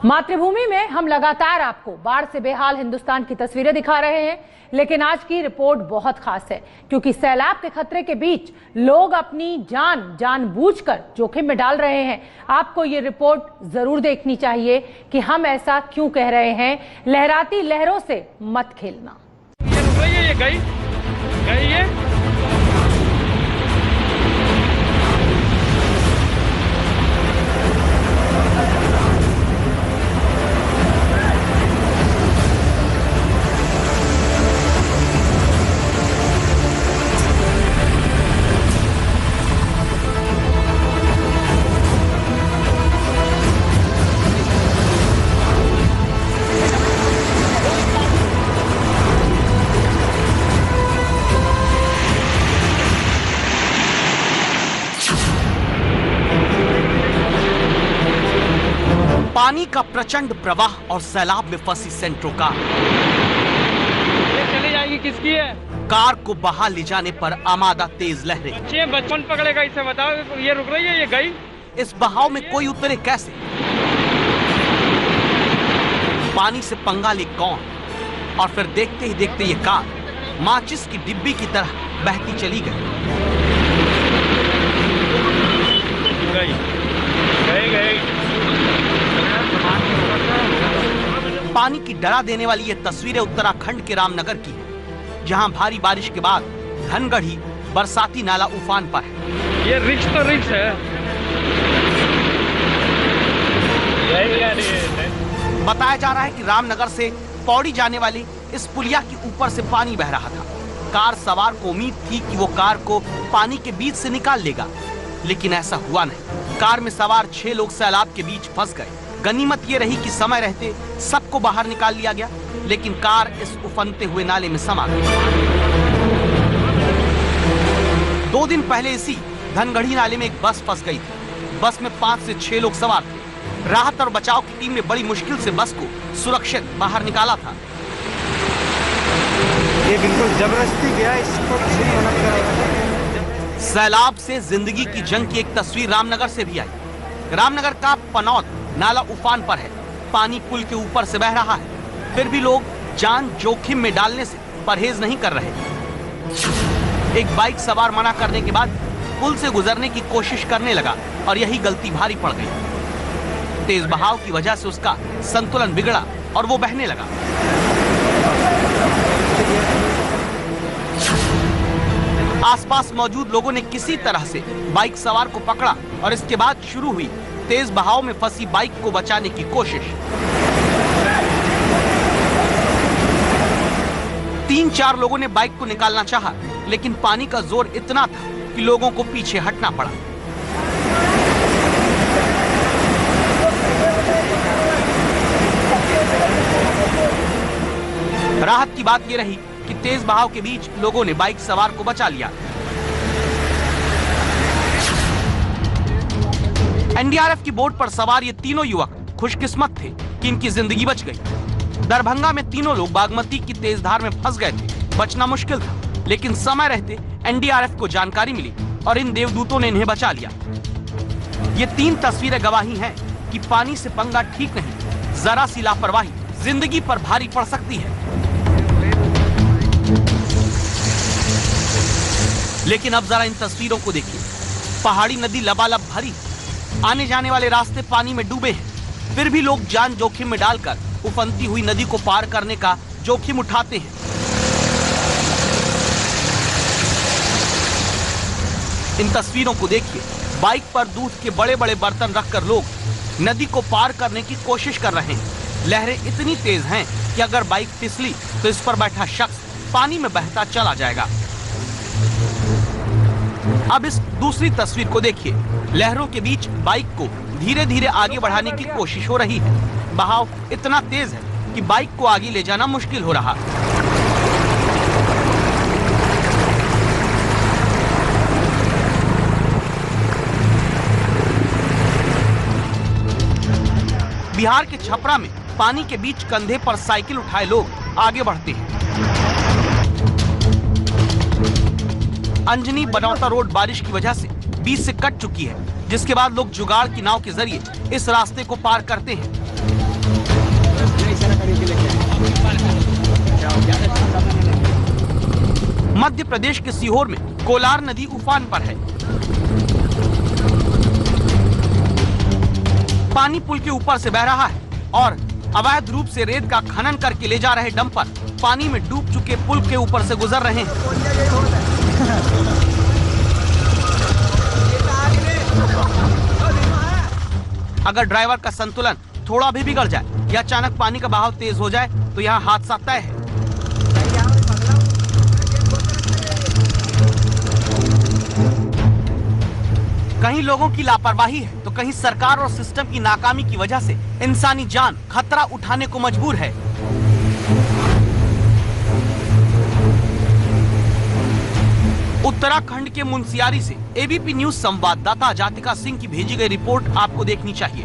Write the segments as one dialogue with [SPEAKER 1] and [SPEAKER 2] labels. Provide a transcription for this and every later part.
[SPEAKER 1] मातृभूमि में हम लगातार आपको बाढ़ से बेहाल हिंदुस्तान की तस्वीरें दिखा रहे हैं, लेकिन आज की रिपोर्ट बहुत खास है क्योंकि सैलाब के खतरे के बीच लोग अपनी जानबूझकर जोखिम में डाल रहे हैं। आपको ये रिपोर्ट जरूर देखनी चाहिए कि हम ऐसा क्यों कह रहे हैं। लहराती लहरों से मत खेलना।
[SPEAKER 2] ये गई ये
[SPEAKER 3] पानी का प्रचंड प्रवाह और सैलाब में फंसी सेंट्रो कार।
[SPEAKER 2] ये चली जाएगी किसकी है?
[SPEAKER 3] कार को बहा ले जाने पर आमादा तेज लहरें।
[SPEAKER 2] बचपन पकड़ेगा इसे, बताओ। ये रुक रही है, ये गई।
[SPEAKER 3] इस बहाव में कोई उतरे कैसे? पानी से पंगा ले कौन? और फिर देखते ही देखते ये कार माचिस की डिब्बी की तरह बहती चली गई। पानी की डरा देने वाली ये तस्वीरें उत्तराखंड के रामनगर की है, जहां भारी बारिश के बाद धनगढ़ी बरसाती नाला उफान पर है।
[SPEAKER 2] ये रिक्स तो रिक्स है।
[SPEAKER 3] बताया जा रहा है कि रामनगर से पौड़ी जाने वाली इस पुलिया के ऊपर से पानी बह रहा था। कार सवार को उम्मीद थी कि वो कार को पानी के बीच से निकाल लेगा, लेकिन ऐसा हुआ नहीं। कार में सवार 6 लोग सैलाब के बीच फंस गए। गनीमत ये रही कि समय रहते सबको बाहर निकाल लिया गया, लेकिन कार इस उफनते हुए नाले में समा गई। 2 दिन पहले इसी धनगढ़ी नाले में एक बस फंस गई थी। बस में 5 से 6 लोग सवार थे। राहत और बचाव की टीम ने बड़ी मुश्किल से बस को सुरक्षित बाहर निकाला था।
[SPEAKER 4] ये बिल्कुल जबरदस्ती गया, इसको
[SPEAKER 3] सैलाब से जिंदगी की जंग की एक तस्वीर रामनगर से भी आई। रामनगर का पनौत नाला उफान पर है। पानी पुल के ऊपर से बह रहा है, फिर भी लोग जान जोखिम में डालने से परहेज नहीं कर रहे। एक बाइक सवार मना करने के बाद पुल से गुजरने की कोशिश करने लगा और यही गलती भारी पड़ गई। तेज बहाव की वजह से उसका संतुलन बिगड़ा और वो बहने लगा। आसपास मौजूद लोगों ने किसी तरह से बाइक सवार को पकड़ा और इसके बाद शुरू हुई तेज बहाव में फंसी बाइक को बचाने की कोशिश। 3-4 लोगों ने बाइक को निकालना चाहा, लेकिन पानी का जोर इतना था कि लोगों को पीछे हटना पड़ा। राहत की बात यह रही कि तेज बहाव के बीच लोगों ने बाइक सवार को बचा लिया। एनडीआरएफ की बोट पर सवार ये तीनों युवक खुशकिस्मत थे कि इनकी जिंदगी बच गई। दरभंगा में तीनों लोग बागमती की तेज धार में फंस गए थे। बचना मुश्किल था, लेकिन समय रहते एनडीआरएफ को जानकारी मिली और इन देवदूतों ने इन्हें बचा लिया। ये 3 तस्वीरें गवाही हैं कि पानी से पंगा ठीक नहीं, जरा सी लापरवाही जिंदगी पर भारी पड़ सकती है। लेकिन अब जरा इन तस्वीरों को देखिए। पहाड़ी नदी लबालब भरी, आने जाने वाले रास्ते पानी में डूबे हैं, फिर भी लोग जान जोखिम में डालकर उफनती हुई नदी को पार करने का जोखिम उठाते हैं। इन तस्वीरों को देखिए। बाइक पर दूध के बड़े बड़े बर्तन रखकर लोग नदी को पार करने की कोशिश कर रहे हैं। लहरें इतनी तेज हैं कि अगर बाइक फिसली तो इस पर बैठा शख्स पानी में बहता चला जाएगा। अब इस दूसरी तस्वीर को देखिए। लहरों के बीच बाइक को धीरे धीरे आगे बढ़ाने की कोशिश हो रही है। बहाव इतना तेज है कि बाइक को आगे ले जाना मुश्किल हो रहा है। बिहार के छपरा में पानी के बीच कंधे पर साइकिल उठाए लोग आगे बढ़ते हैं। अंजनी बनौता रोड बारिश की वजह से बीच से कट चुकी है, जिसके बाद लोग जुगाड़ की नाव के जरिए इस रास्ते को पार करते हैं। मध्य प्रदेश के सीहोर में कोलार नदी उफान पर है। पानी पुल के ऊपर से बह रहा है और अवैध रूप से रेत का खनन करके ले जा रहे डंपर पानी में डूब चुके पुल के ऊपर से गुजर रहे हैं। अगर ड्राइवर का संतुलन थोड़ा भी बिगड़ जाए या अचानक पानी का बहाव तेज हो जाए तो यहाँ हादसा तय है। कहीं लोगों की लापरवाही है तो कहीं सरकार और सिस्टम की नाकामी की वजह से इंसानी जान खतरा उठाने को मजबूर है। उत्तराखंड के मुनस्यारी से एबीपी न्यूज संवाददाता जातिका सिंह की भेजी गई रिपोर्ट आपको देखनी चाहिए।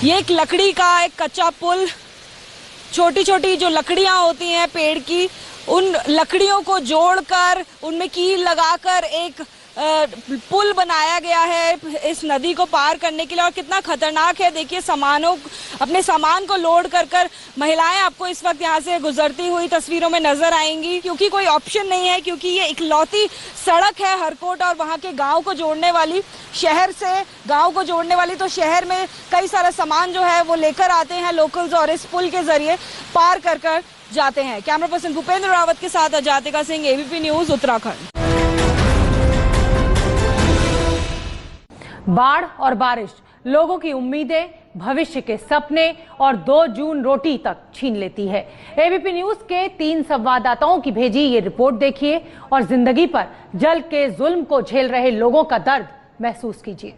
[SPEAKER 5] ये एक लकड़ी का एक कच्चा पुल, छोटी छोटी जो लकड़ियां होती हैं पेड़ की, उन लकड़ियों को जोड़कर उनमें कील लगाकर एक पुल बनाया गया है इस नदी को पार करने के लिए। और कितना खतरनाक है देखिए, अपने सामान को लोड कर महिलाएं आपको इस वक्त यहाँ से गुजरती हुई तस्वीरों में नजर आएंगी, क्योंकि कोई ऑप्शन नहीं है, क्योंकि ये इकलौती सड़क है हरकोट और वहाँ के गांव को जोड़ने वाली, शहर से गांव को जोड़ने वाली। तो शहर में कई सारा सामान जो है वो लेकर आते हैं लोकल्स और इस पुल के जरिए पार कर जाते हैं। कैमरा पर्सन भूपेंद्र रावत के साथ जातिका सिंह, एबीपी न्यूज, उत्तराखंड।
[SPEAKER 1] बाढ़ और बारिश लोगों की उम्मीदें, भविष्य के सपने और 2 जून रोटी तक छीन लेती है। एबीपी न्यूज के 3 संवाददाताओं की भेजी ये रिपोर्ट देखिए और जिंदगी पर जल के जुल्म को झेल रहे लोगों का दर्द महसूस कीजिए।